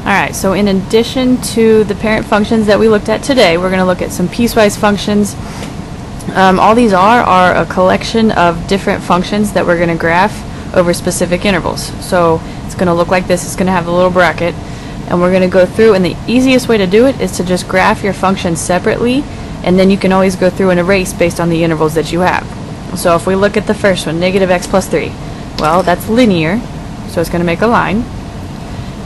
Alright, so in addition to the parent functions that we looked at today, we're going to look at some piecewise functions. All these are a collection of different functions that we're going to graph over specific intervals. So it's going to look like this. It's going to have a little bracket, and we're going to go through, and the easiest way to do it is to just graph your functions separately, and then you can always go through and erase based on the intervals that you have. So if we look at the first one, negative x plus 3, well, that's linear, so it's going to make a line.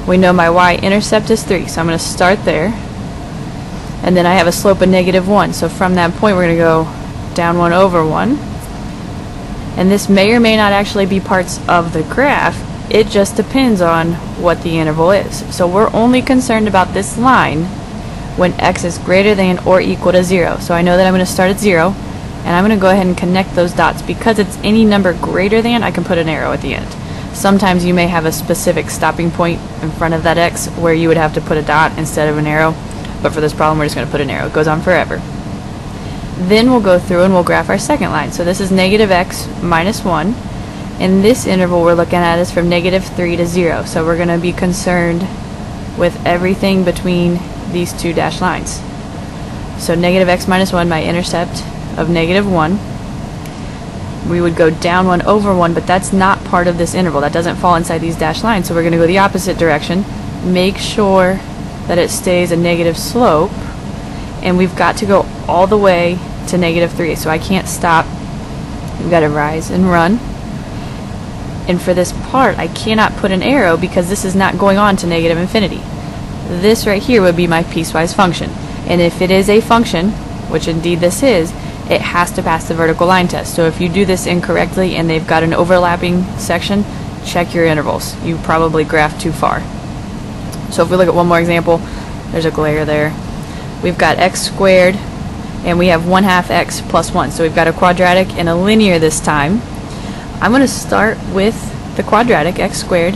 We know my y-intercept is 3, so I'm going to start there. And then I have a slope of negative 1, so from that point we're going to go down 1 over 1. And this may or may not actually be parts of the graph. It just depends on what the interval is. So we're only concerned about this line when x is greater than or equal to 0. So I know that I'm going to start at 0, and I'm going to go ahead and connect those dots. Because it's any number greater than, I can put an arrow at the end. Sometimes you may have a specific stopping point in front of that x where you would have to put a dot instead of an arrow, but for this problem we're just going to put an arrow. It goes on forever. Then we'll go through and we'll graph our second line. So this is negative x minus 1, and this interval we're looking at is from negative 3 to 0. So we're going to be concerned with everything between these two dashed lines. So negative x minus 1, my intercept of negative 1. We would go down 1 over 1, but that's not part of this interval. That doesn't fall inside these dashed lines, so we're going to go the opposite direction. Make sure that it stays a negative slope, and we've got to go all the way to negative 3, so I can't stop. We've got to rise and run. And for this part, I cannot put an arrow because this is not going on to negative infinity. This right here would be my piecewise function. And if it is a function, which indeed this is, it has to pass the vertical line test. So if you do this incorrectly and they've got an overlapping section, check your intervals. You probably graphed too far. So if we look at one more example, there's a glare there. We've got x squared, and we have 1/2 x plus 1. So we've got a quadratic and a linear this time. I'm going to start with the quadratic, x squared.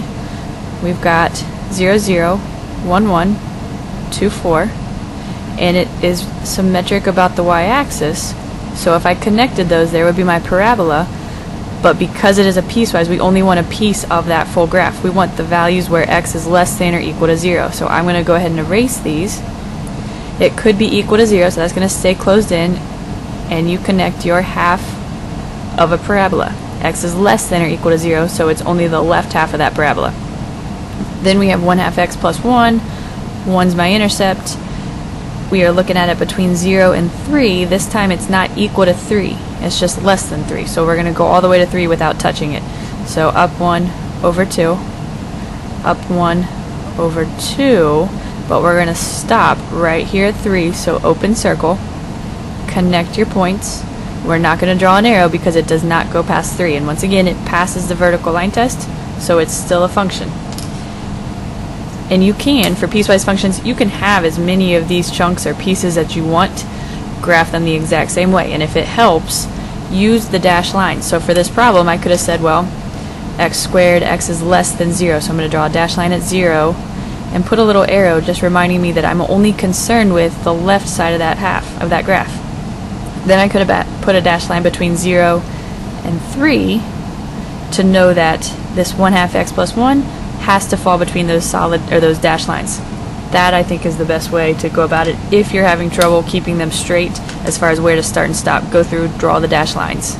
We've got 0, 0, 1, 1, 2, 4, and it is symmetric about the y-axis. So if I connected those, there would be my parabola, but because it is a piecewise, we only want a piece of that full graph. We want the values where x is less than or equal to 0. So I'm going to go ahead and erase these. It could be equal to 0, so that's going to stay closed in, and you connect your half of a parabola. X is less than or equal to 0, so it's only the left half of that parabola. Then we have 1/2 x plus 1. 1's my intercept. We are looking at it between 0 and 3. This time it's not equal to 3. It's just less than 3. So we're going to go all the way to 3 without touching it. So up 1 over 2. Up 1 over 2. But we're going to stop right here at 3. So open circle. Connect your points. We're not going to draw an arrow because it does not go past 3. And once again, it passes the vertical line test. So it's still a function. And you can, for piecewise functions, you can have as many of these chunks or pieces that you want, graph them the exact same way. And if it helps, use the dashed line. So for this problem, I could have said, well, x squared, x is less than 0. So I'm going to draw a dashed line at 0 and put a little arrow just reminding me that I'm only concerned with the left side of that half of that graph. Then I could have put a dashed line between 0 and 3 to know that this 1/2 x plus 1 has to fall between those solid or those dashed lines. That I think is the best way to go about it. If you're having trouble keeping them straight as far as where to start and stop, go through, draw the dashed lines.